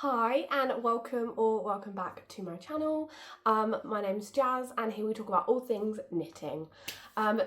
Hi and welcome back to my channel. My name's Jazz and here we talk about all things knitting.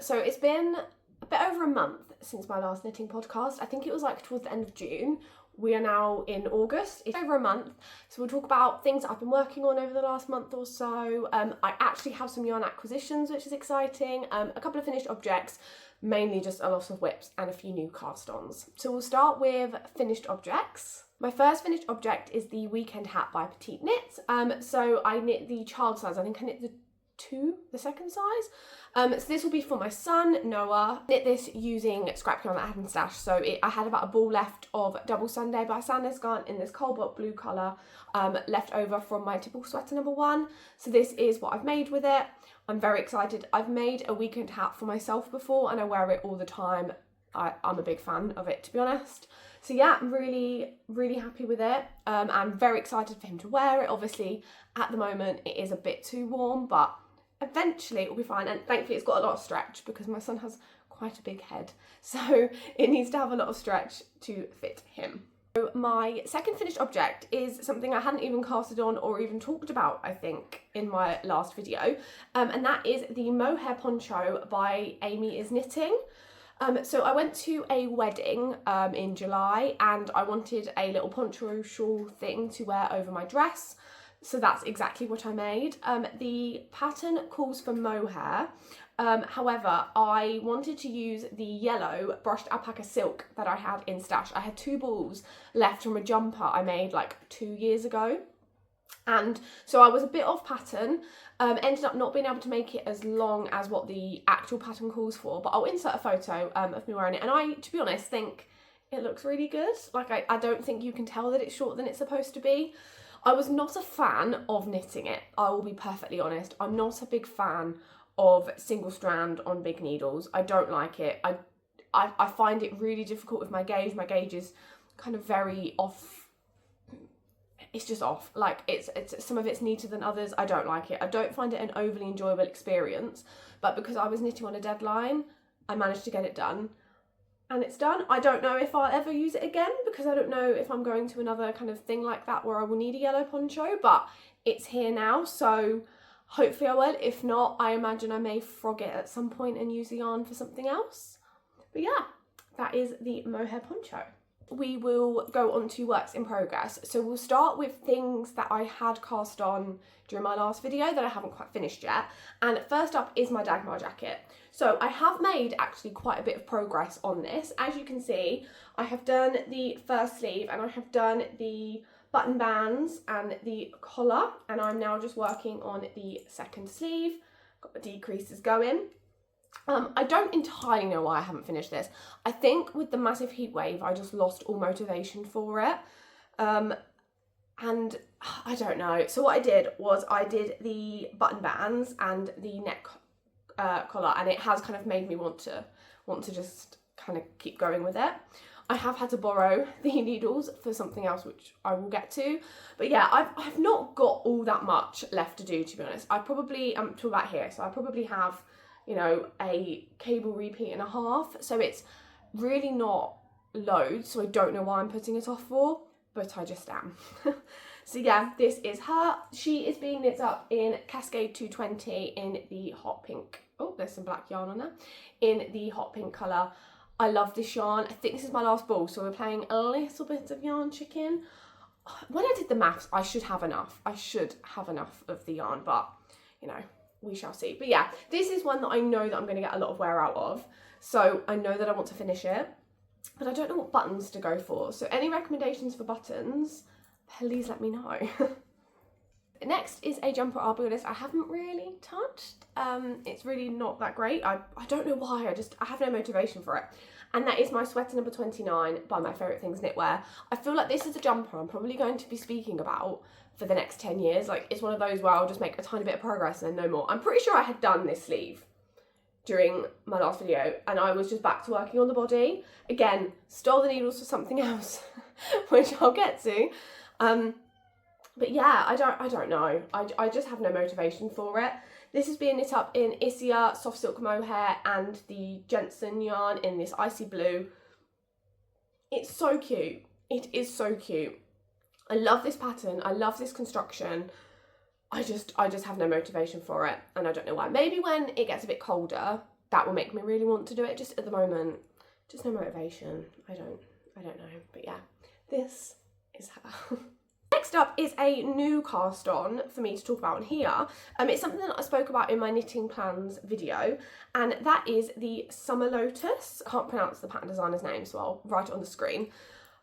So it's been a bit over a month since my last knitting podcast. I think it was like towards the end of June. We are now in August. It's over a month, so we'll talk about things that I've been working on over the last month or so. I actually have some yarn acquisitions, which is exciting, a couple of finished objects, mainly just a lot of WIPS and a few new cast-ons. So we'll start with finished objects. My first finished object is the weekend hat by PetiteKnit. So I knit the child size. I think I knit the second size. So this will be for my son, Noah. Knit this using scrap yarn that I had in stash. So I had about a ball left of Double Sunday by Sandnes Garn in this cobalt blue colour, left over from my typical sweater number 1. So this is what I've made with it. I'm very excited. I've made a weekend hat for myself before and I wear it all the time. I'm a big fan of it, to be honest. So yeah, I'm really happy with it. I'm very excited for him to wear it. Obviously, at the moment, it is a bit too warm, but eventually it will be fine. And thankfully, it's got a lot of stretch because my son has quite a big head. So it needs to have a lot of stretch to fit him. So my second finished object is something I hadn't even casted on or even talked about, I think, in my last video. And that is the Mohair Poncho by Amy is Knitting. So I went to a wedding in July and I wanted a little poncho shawl thing to wear over my dress. So that's exactly what I made. The pattern calls for mohair. However, I wanted to use the yellow brushed alpaca silk that I had in stash. I had 2 balls left from a jumper I made like 2 years ago. And so I was a bit off pattern, ended up not being able to make it as long as what the actual pattern calls for, but I'll insert a photo of me wearing it. And I, to be honest, think it looks really good. Like I don't think you can tell that it's shorter than it's supposed to be. I was not a fan of knitting it, I will be perfectly honest. I'm not a big fan of single strand on big needles. I don't like it. I find it really difficult with my gauge. My gauge is kind of very off. It's just off. Like it's some of it's neater than others. I don't like it. I don't find it an overly enjoyable experience, but because I was knitting on a deadline, I managed to get it done and it's done. I don't know if I'll ever use it again because I don't know if I'm going to another kind of thing like that where I will need a yellow poncho, but it's here now, so hopefully I will. If not, I imagine I may frog it at some point and use the yarn for something else. But yeah, that is the mohair poncho. We will go on to works in progress. So we'll start with things that I had cast on during my last video that I haven't quite finished yet. And first up is my Dagmar jacket. So I have made actually quite a bit of progress on this. As you can see, I have done the first sleeve and I have done the button bands and the collar, and I'm now just working on the second sleeve. Got the decreases going. I don't entirely know why I haven't finished this. I think with the massive heat wave, I just lost all motivation for it. And I don't know. So what I did was I did the button bands and the neck collar, and it has kind of made me want to just kind of keep going with it. I have had to borrow the needles for something else, which I will get to. But yeah, I've not got all that much left to do, to be honest. I probably, I'm talking about here, so I probably have, you know, a cable repeat and a half, so it's really not loads, so I don't know why I'm putting it off for, but I just am. So yeah, this is her. She is being knit up in Cascade 220 in the hot pink. Oh, there's some black yarn on there. In the hot pink colour. I love this yarn. I think this is my last ball, so we're playing a little bit of yarn chicken. When I did the maths, I should have enough. I should have enough of the yarn, but, you know, we shall see. But yeah, this is one that I know that I'm going to get a lot of wear out of. So I know that I want to finish it, but I don't know what buttons to go for. So any recommendations for buttons, please let me know. Next is a jumper, I'll be honest, I haven't really touched. It's really not that great. I don't know why, I have no motivation for it. And that is my sweater number 29 by My Favourite Things Knitwear. I feel like this is a jumper I'm probably going to be speaking about for the next 10 years. Like, it's one of those where I'll just make a tiny bit of progress and then no more. I'm pretty sure I had done this sleeve during my last video and I was just back to working on the body. Again, stole the needles for something else, which I'll get to. But yeah, I don't know. I just have no motivation for it. This is being knit up in Isager soft silk mohair and the Jenson yarn in this icy blue. It's so cute. It is so cute. I love this pattern, I love this construction. I just have no motivation for it, and I don't know why. Maybe when it gets a bit colder, that will make me really want to do it. Just at the moment, just no motivation. I don't know, but yeah, this is her. Next up is a new cast on for me to talk about on here. It's something that I spoke about in my knitting plans video, and that is the Summer Lotus. I can't pronounce the pattern designer's name, so I'll write it on the screen.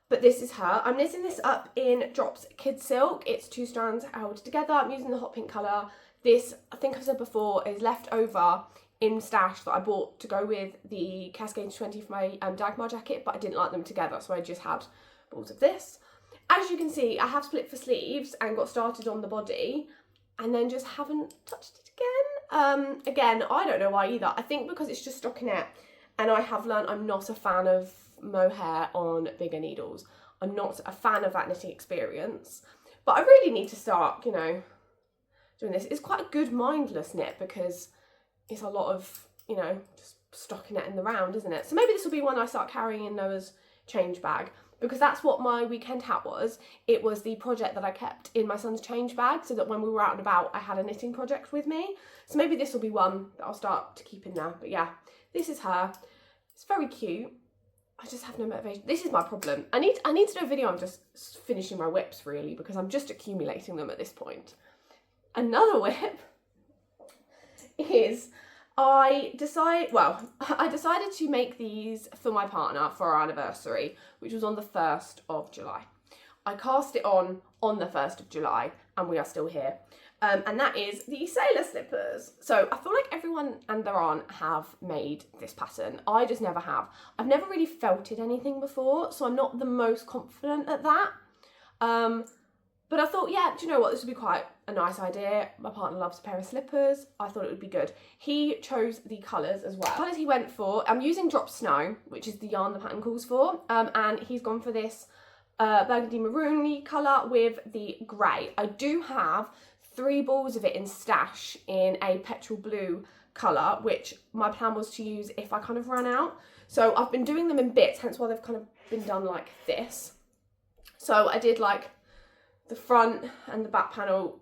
But this is her. I'm knitting this up in Drops Kid Silk. It's 2 strands held together. I'm using the hot pink colour. This, I think I've said before, is left over in stash that I bought to go with the Cascade 20 for my Dagmar jacket, but I didn't like them together, so I just had balls of this. As you can see, I have split for sleeves and got started on the body, and then just haven't touched it again. Again, I don't know why either. I think because it's just stockinette, and I have learned I'm not a fan of mohair on bigger needles. I'm not a fan of that knitting experience, but I really need to start, you know, doing this. It's quite a good mindless knit because it's a lot of, you know, just stockinette in the round, isn't it? So maybe this will be one I start carrying in Noah's change bag, because that's what my weekend hat was. It was the project that I kept in my son's change bag, so that when we were out and about, I had a knitting project with me. So maybe this will be one that I'll start to keep in there. But yeah, this is her. It's very cute. I just have no motivation. This is my problem. I need to do a video on just finishing my WIPs, really, because I'm just accumulating them at this point. Another WIP is I decided to make these for my partner for our anniversary, which was on the 1st of July. I cast it on the 1st of July, and we are still here. And that is the sailor slippers. So I feel like everyone and their aunt have made this pattern. I just never have. I've never really felted anything before, so I'm not the most confident at that. But I thought, yeah, do you know what? This would be quite a nice idea. My partner loves a pair of slippers. I thought it would be good. He chose the colours as well. The colours he went for, I'm using Drop Snow, which is the yarn the pattern calls for. And he's gone for this burgundy maroony colour with the grey. I do have 3 balls of it in stash in a petrol blue colour, which my plan was to use if I kind of ran out. So I've been doing them in bits, hence why they've kind of been done like this. So I did like the front and the back panel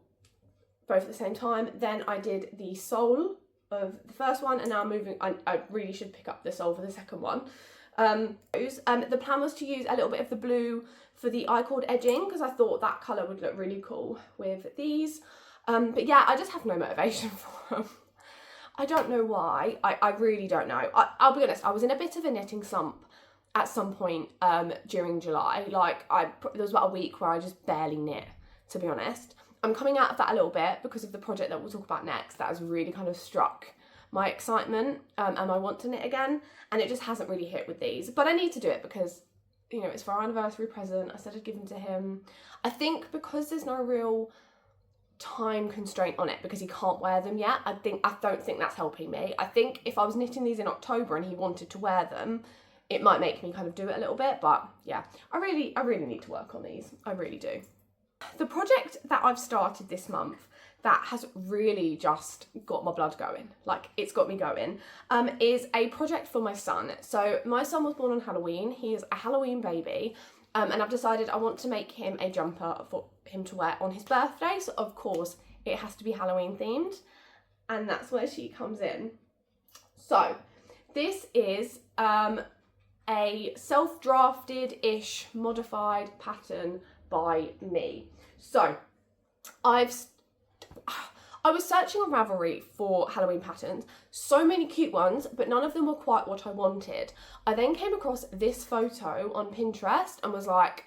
both at the same time. Then I did the sole of the first one, and now I'm moving, I really should pick up the sole for the second one. The plan was to use a little bit of the blue for the I-cord edging, because I thought that colour would look really cool with these. But yeah, I just have no motivation for them. I don't know why. I really don't know. I'll be honest, I was in a bit of a knitting slump at some point during July. Like, there was about a week where I just barely knit, to be honest. I'm coming out of that a little bit because of the project that we'll talk about next. That has really kind of struck my excitement and I want to knit again, and it just hasn't really hit with these. But I need to do it because, you know, it's for our anniversary present. I said I'd give them to him. I think because there's no real time constraint on it because he can't wear them yet, I don't think that's helping me. I think if I was knitting these in October and he wanted to wear them, it might make me kind of do it a little bit. But yeah, I really need to work on these. I really do. The project that I've started this month that has really just got my blood going, like it's got me going, is a project for my son. So my son was born on Halloween. He is a Halloween baby, and I've decided I want to make him a jumper for him to wear on his birthday. So of course it has to be Halloween themed, and that's where she comes in. So this is a self-drafted-ish modified pattern by me. So I was searching on Ravelry for Halloween patterns, so many cute ones, but none of them were quite what I wanted. I then came across this photo on Pinterest and was like,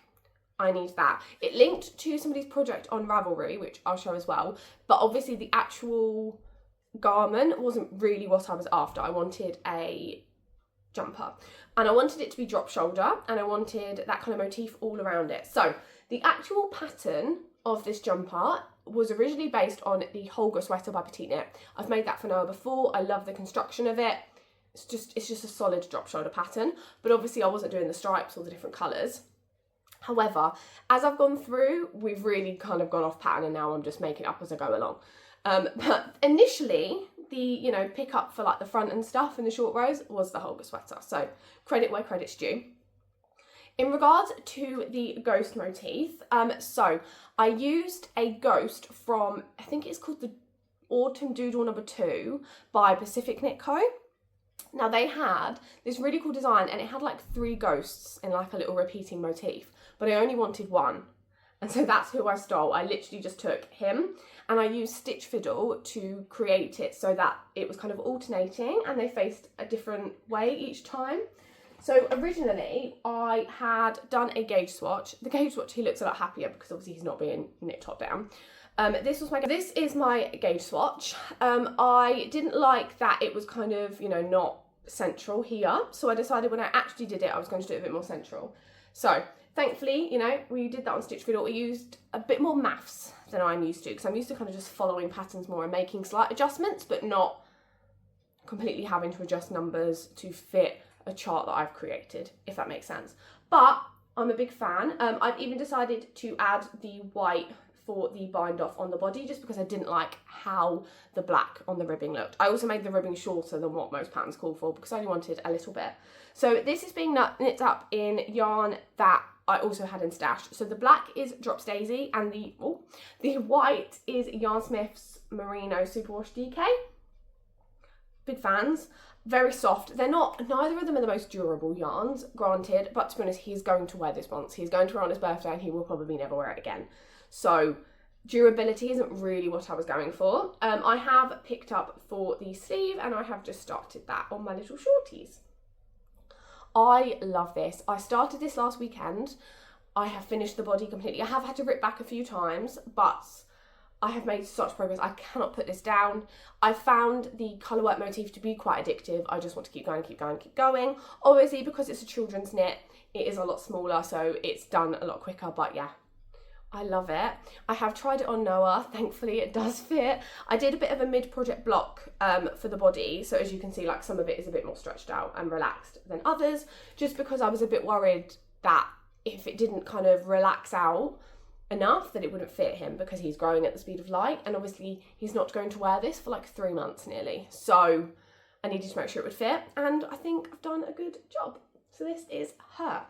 I need that. It linked to somebody's project on Ravelry, which I'll show as well, but obviously the actual garment wasn't really what I was after. I wanted a jumper, and I wanted it to be drop shoulder, and I wanted that kind of motif all around it. So the actual pattern of this jumper was originally based on the Holger Sweater by PetiteKnit. I've made that for Noah before. I love the construction of it. It's just a solid drop shoulder pattern, but obviously I wasn't doing the stripes or the different colours. However, as I've gone through, we've really kind of gone off pattern, and now I'm just making it up as I go along. But initially, the, you know, pick up for like the front and stuff in the short rows was the Holger Sweater. So credit where credit's due. In regards to the ghost motif, so I used a ghost from, I think it's called the Autumn Doodle #2 by PetiteKnit Co. Now they had this really cool design and it had like 3 ghosts in like a little repeating motif, but I only wanted one. And so that's who I stole. I literally just took him and I used Stitch Fiddle to create it so that it was kind of alternating and they faced a different way each time. So originally I had done a gauge swatch. The gauge swatch, he looks a lot happier because obviously he's not being knit top down. This is my gauge swatch. I didn't like that it was kind of, you know, not central here. So I decided when I actually did it, I was going to do it a bit more central. So thankfully, you know, we did that on Stitch Fiddle. We used a bit more maths than I'm used to because I'm used to kind of just following patterns more and making slight adjustments, but not completely having to adjust numbers to fit a chart that I've created, if that makes sense. But I'm a big fan. I've even decided to add the white for the bind off on the body just because I didn't like how the black on the ribbing looked. I also made the ribbing shorter than what most patterns call for because I only wanted a little bit. So this is being knit up in yarn that I also had in stash. So the black is Drops Daisy and the white is Yarn Smith's Merino Superwash DK. Big fans. Very soft. They're not, neither of them are the most durable yarns, granted, but to be honest, he's going to wear this once. He's going to wear it on his birthday and he will probably never wear it again. So durability isn't really what I was going for. I have picked up for the sleeve and I have just started that on my little shorties. I love this. I started this last weekend. I have finished the body completely. I have had to rip back a few times, but I have made such progress. I cannot put this down. I found the colourwork motif to be quite addictive. I just want to keep going, keep going, keep going. Obviously, because it's a children's knit, it is a lot smaller, so it's done a lot quicker, but yeah. I love it. I have tried it on Noah. Thankfully, it does fit. I did a bit of a mid-project block for the body. So as you can see, like some of it is a bit more stretched out and relaxed than others, just because I was a bit worried that if it didn't kind of relax out enough that it wouldn't fit him because he's growing at the speed of light. And obviously he's not going to wear this for like 3 months nearly. So I needed to make sure it would fit. And I think I've done a good job. So this is her.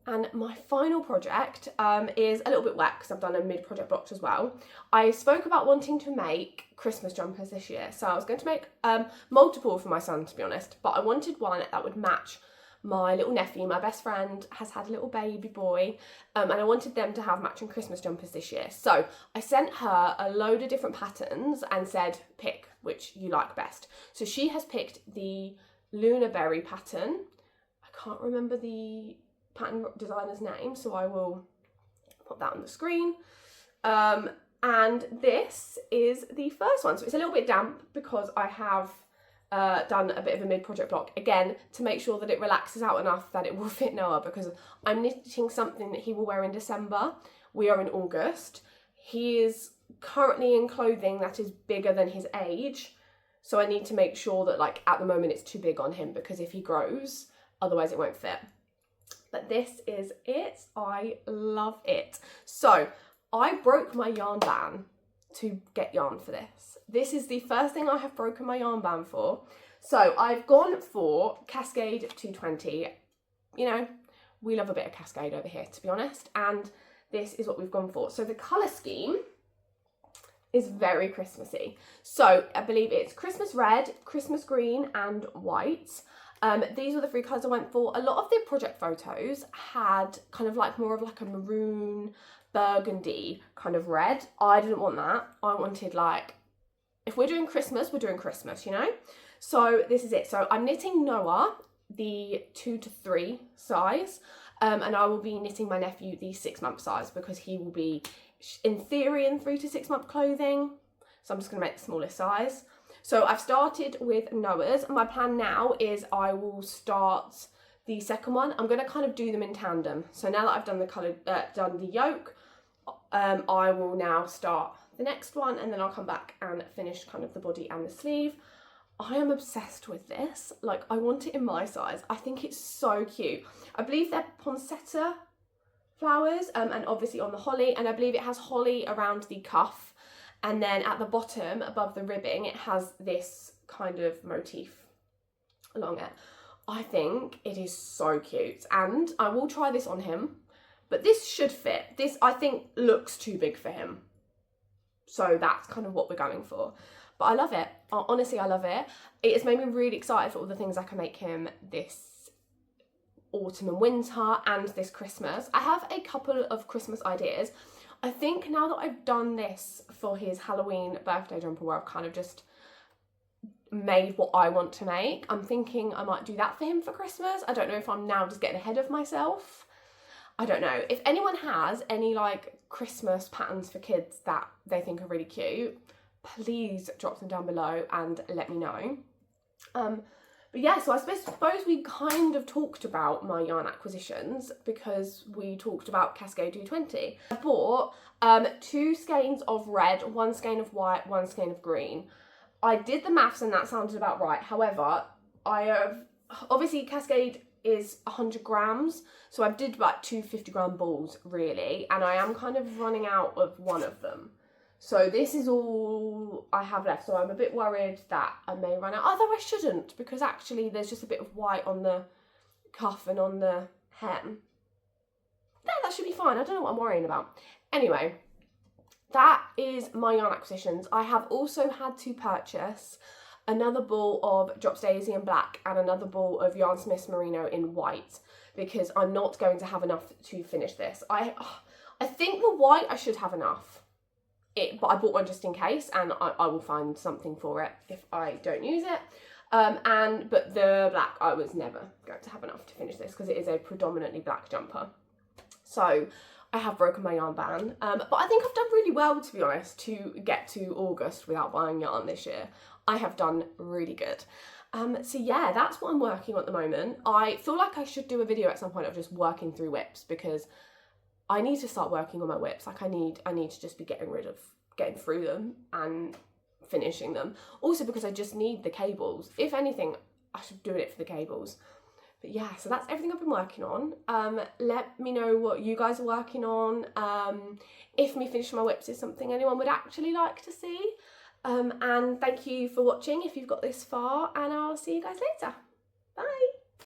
And my final project is a little bit wet because I've done a mid-project block as well. I spoke about wanting to make Christmas jumpers this year. So I was going to make multiple for my son, to be honest. But I wanted one that would match my little nephew. My best friend has had a little baby boy. And I wanted them to have matching Christmas jumpers this year. So I sent her a load of different patterns and said, pick which you like best. So she has picked the Lunaberry pattern. I can't remember the pattern designer's name, so I will put that on the screen. And this is the first one. So it's a little bit damp because I have done a bit of a mid-project block, again, to make sure that it relaxes out enough that it will fit Noah, because I'm knitting something that he will wear in December. We are in August. He is currently in clothing that is bigger than his age, so I need to make sure that, like, at the moment it's too big on him, because if he grows, otherwise it won't fit. But this is it. I love it. So I broke my yarn ban to get yarn for this. This is the first thing I have broken my yarn ban for. So I've gone for Cascade 220. You know, we love a bit of Cascade over here, to be honest. And this is what we've gone for. So the colour scheme is very Christmassy. So I believe it's Christmas red, Christmas green and white. These were the 3 colours I went for. A lot of the project photos had kind of like more of like a maroon, burgundy kind of red. I didn't want that. I wanted, like, if we're doing Christmas, we're doing Christmas, you know? So this is it. So I'm knitting Noah the 2 to 3 size, and I will be knitting my nephew the 6-month size because he will be, in theory, in 3 to 6 month clothing. So I'm just going to make the smallest size. So I've started with Noah's. My plan now is I will start the second one. I'm going to kind of do them in tandem. So now that I've done the colour, done the yoke, I will now start the next one, and then I'll come back and finish kind of the body and the sleeve. I am obsessed with this. Like, I want it in my size. I think it's so cute. I believe they're poinsettia flowers, and obviously on the holly, and I believe it has holly around the cuff. And then at the bottom, above the ribbing, it has this kind of motif along it. I think it is so cute, and I will try this on him, but this should fit. This, I think, looks too big for him. So that's kind of what we're going for. But I love it. Honestly, I love it. It has made me really excited for all the things I can make him this autumn and winter and this Christmas. I have a couple of Christmas ideas. I think now that I've done this for his Halloween birthday jumper, where I've kind of just made what I want to make, I'm thinking I might do that for him for Christmas. I don't know if I'm now just getting ahead of myself. I don't know. If anyone has any like Christmas patterns for kids that they think are really cute, please drop them down below and let me know. But yeah, so I suppose we kind of talked about my yarn acquisitions because we talked about Cascade 220. I bought 2 skeins of red, 1 skein of white, 1 skein of green. I did the maths and that sounded about right. However, I have, obviously Cascade is 100 grams, so I did about 2 50-gram balls really, and I am kind of running out of one of them. So this is all I have left, so I'm a bit worried that I may run out, although I shouldn't, because actually there's just a bit of white on the cuff and on the hem. No, that should be fine. I don't know what I'm worrying about. Anyway, that is my yarn acquisitions. I have also had to purchase another ball of Drops Daisy in black and another ball of Yarn Smith's Merino in white, because I'm not going to have enough to finish this. I think the white I should have enough. But I bought one just in case, and I will find something for it if I don't use it. But the black, I was never going to have enough to finish this because it is a predominantly black jumper. So I have broken my yarn ban, but I think I've done really well, to be honest, to get to August without buying yarn this year. I have done really good. So yeah, that's what I'm working on at the moment. I feel like I should do a video at some point of just working through WIPS, because I need to start working on my WIPS. Like I need to just be getting through them and finishing them. Also because I just need the cables. If anything, I should do it for the cables. But yeah, so that's everything I've been working on. Let me know what you guys are working on. If me finishing my WIPS is something anyone would actually like to see. And thank you for watching if you've got this far, and I'll see you guys later. Bye.